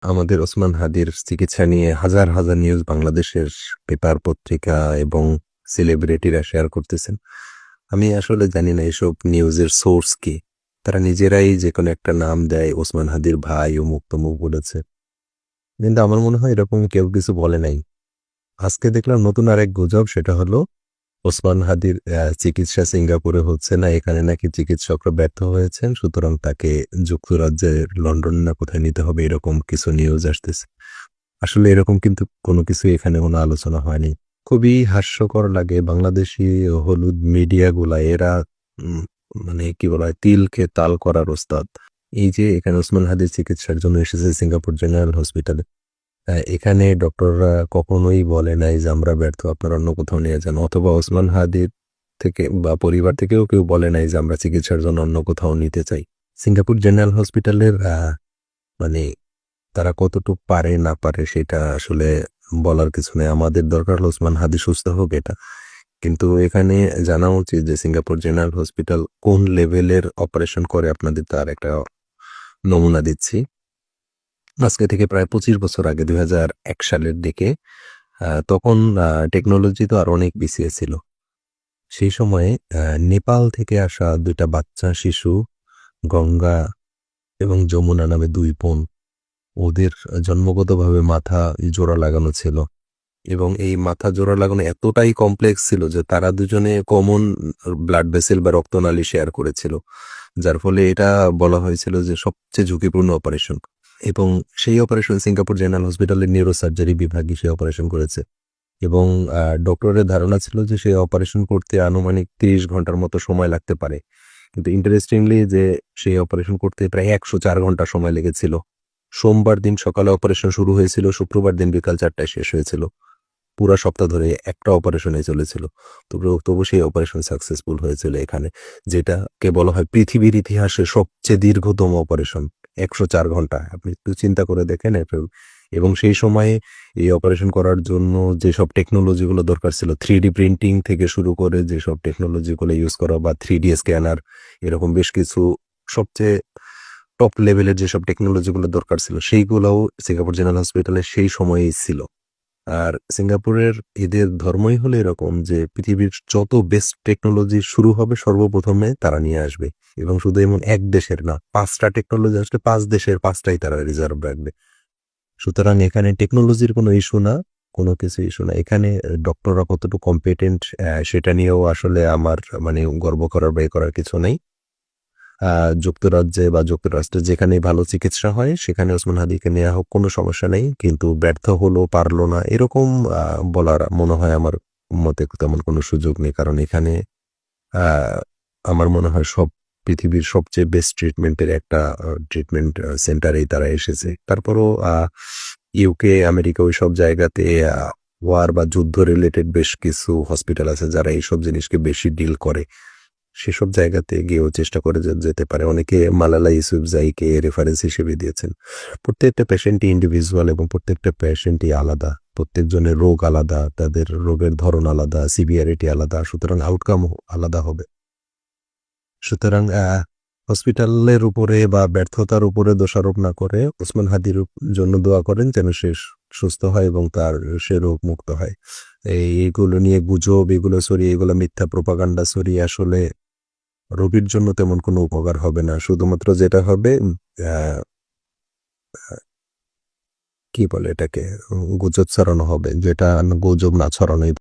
আমাদের ওসমান হাদির চিকিৎসা নিয়ে হাজার হাজার নিউজ বাংলাদেশের পেপার পত্রিকা এবং সেলিব্রিটিরা শেয়ার করতেছেন। আমি আসলে জানি না এসব নিউজের সোর্স কি। তারা নিজেরাই যে কোনো একটা নাম দেয়, ওসমান হাদির ভাই অমুক তমুক বলেছে। কিন্তু আমার মনে হয় এরকম কেউ কিছু বলে নাই। আজকে দেখলাম নতুন আরেক গুজব, সেটা হলো ওসমান হাদির চিকিৎসা সিঙ্গাপুরে হচ্ছে না, এখানে নাকি চিকিৎসকরা ব্যর্থ হয়েছেন, সুতরাং তাকে যুক্তরাজ্যের লন্ডন না কোথায় নিতে হবে, এরকম কিছু নিউজ আসতেছে। আসলে এরকম কিন্তু কোনো কিছু এখানে কোনো আলোচনা হয়নি। খুবই হাস্যকর লাগে বাংলাদেশি হলুদ মিডিয়াগুলা, এরা উম মানে কি বলা হয়, তিলকে তাল করার ওস্তাদ। এই যে এখানে ওসমান হাদির চিকিৎসার জন্য এসেছে সিঙ্গাপুর জেনারেল হসপিটালে। এখানে ডক্টররা কখনোই বলে নাই যে আমরা ব্যর্থ, আপনারা অন্য কোথাও নিয়ে যান, অথবা ওসমান হাদির থেকে বা পরিবার থেকেও কেউ বলে নাই যে আমরা চিকিৎসার জন্য অন্য কোথাও নিতে চাই। সিঙ্গাপুর জেনারেল হসপিটালের মানে তারা কতটুকু পারে না পারে সেটা আসলে বলার কিছু নেই। আমাদের দরকার হলো ওসমান হাদি সুস্থ হোক, এটা। কিন্তু এখানে জানা উচিত যে সিঙ্গাপুর জেনারেল হসপিটাল কোন লেভেলের অপারেশন করে, আপনাদের তার একটা নমুনা দিচ্ছি। আজকে থেকে প্রায় 25 বছর আগে 2001 সালের দিকে তখন টেকনোলজি তো আর অনেক পিছিয়ে ছিল। সেই সময়ে নেপাল থেকে আসা 2টা বাচ্চা শিশু, গঙ্গা এবং যমুনা নামে 2 বোন, ওদের জন্মগতভাবে মাথা জোড়া লাগানো ছিল এবং এই মাথা জোড়া লাগানো এতটাই কমপ্লেক্স ছিল যে তারা দুজনে কমন ব্লাড ভেসেল বা রক্তনালী শেয়ার করেছিল, যার ফলে এটা বলা হয়েছিল যে সবচেয়ে ঝুঁকিপূর্ণ অপারেশন। এবং সেই অপারেশন সিঙ্গাপুর জেনারেল হসপিটালের নিউরোসার্জারি বিভাগই সেই অপারেশন করেছে এবং ডক্টরের ধারণা ছিল যে সেই অপারেশন করতে আনুমানিক 30 ঘন্টার মতো সময় লাগতে পারে। কিন্তু ইন্টারেস্টিংলি যে সেই অপারেশন করতে প্রায় 104 ঘন্টা সময় লেগেছিল। সোমবার দিন সকালে অপারেশন শুরু হয়েছিল, শুক্রবার দিন বিকাল 4টায় শেষ হয়েছিল। পুরা সপ্তাহ ধরে একটা অপারেশনে চলেছিল। তবু সেই অপারেশন সাকসেসফুল হয়েছিল এখানে, যেটাকে বলা হয় পৃথিবীর ইতিহাসে সবচেয়ে দীর্ঘতম অপারেশন। 104 ঘন্টা। আপনি একটু চিন্তা করে দেখেন এবং সেই সময়ে এই অপারেশন করার জন্য যেসব টেকনোলজিগুলো দরকার ছিল, 3D প্রিন্টিং থেকে শুরু করে যেসব টেকনোলজিগুলো ইউজ করা বা 3D স্ক্যানার, এরকম বেশ কিছু সবচেয়ে টপ লেভেলের যেসব টেকনোলজিগুলো দরকার ছিল, সেইগুলোও সিঙ্গাপুর জেনারেল হসপিটালে সেই সময়েই ছিল। আর সিঙ্গাপুরের এদের ধর্মই হলো এরকম যে পৃথিবীর যত বেস্ট টেকনোলজি শুরু হবে সর্বপ্রথমে তারা নিয়ে আসবে, এবং শুধু এমন এক দেশের না, 5টা টেকনোলজি আসলে 5 দেশের 5টাই তারা রিজার্ভ রাখবে। সুতরাং এখানে টেকনোলজির কোনো ইস্যু না, কোনো কিছু ইস্যু না। এখানে ডক্টররা কতটুকু কম্পিটেন্ট সেটা নিয়েও আসলে আমার গর্ব করার বা করার কিছু নেই। যুক্তরাজ্যে বা যুক্তরাষ্ট্রে যেখানেই ভালো চিকিৎসা হয় সেখানে ওসমান হাদিকে নেওয়া হোক, কোনো সমস্যা নেই। কিন্তু ব্যর্থ হলো, পারলো না, এরকম বলার মনে হয় আমার মতে তেমন কোনো সুযোগ নেই। কারণ এখানে আ আমার মনে হয় পৃথিবীর সবচেয়ে বেস্ট ট্রিটমেন্টের একটা ট্রিটমেন্ট সেন্টারেই তারা এসেছে। তারপরও ইউকে, আমেরিকা ওইসব জায়গাতে ওয়ার বা যুদ্ধ রিলেটেড বেশ কিছু হসপিটাল আছে যারা এইসব জিনিসকে বেশি ডিল করে। সেসব জায়গাতে গিয়েও চেষ্টা করে যেতে পারে। অনেকে মালালা ইউসুফজাইকে রেফারেন্স হিসেবে দিয়েছেন। প্রত্যেকটা পেশেন্টই ইন্ডিভিজুয়াল এবং প্রত্যেকটা পেশেন্টই আলাদা। প্রত্যেকজনের রোগ আলাদা, তাদের রোগের ধরন আলাদা, সিভিয়ারিটি আলাদা, সুতরাং আউটকামও আলাদা হবে। সুতরাং হসপিটালের উপরে বা ব্যর্থতার উপরে দোষারোপ না করে ওসমান হাদির জন্য দোয়া করেন যেন সে সুস্থ হয় এবং সে রোগ মুক্ত হয়। এইগুলো নিয়ে গুজব, এগুলো ছড়িয়ে, এগুলো মিথ্যা প্রোপাগান্ডা ছড়িয়ে আসলে রোগীর জন্য তেমন কোনো উপকার হবে না। শুধুমাত্র যেটা হবে, কি বলে এটাকে, গুজব ছড়ানো হবে, যেটা গুজব না ছড়ানোই